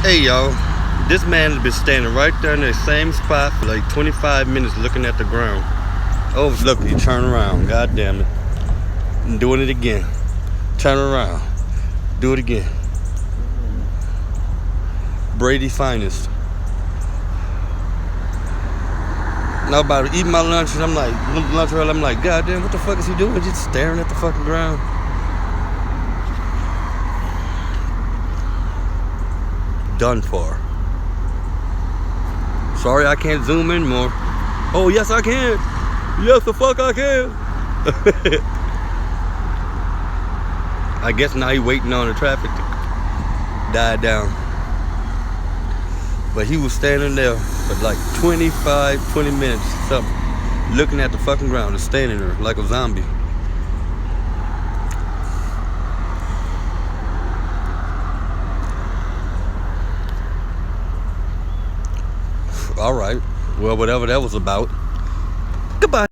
Hey y'all, this man has been standing right there in the same spot for like 25 minutes looking at the ground. Oh, look, he turned around. God damn it. I'm doing it again. Turn around. Do it again. Brady finest. Now about to eat my lunch and I'm like, God damn, what the fuck is he doing? Just staring at the fucking ground. Done for. Sorry I can't zoom in more. Oh yes I can. Yes the fuck I can. I guess now he waiting on the traffic to die down. But he was standing there for like 20 minutes something, looking at the fucking ground and standing there like a zombie. All right, well, whatever that was about. Goodbye.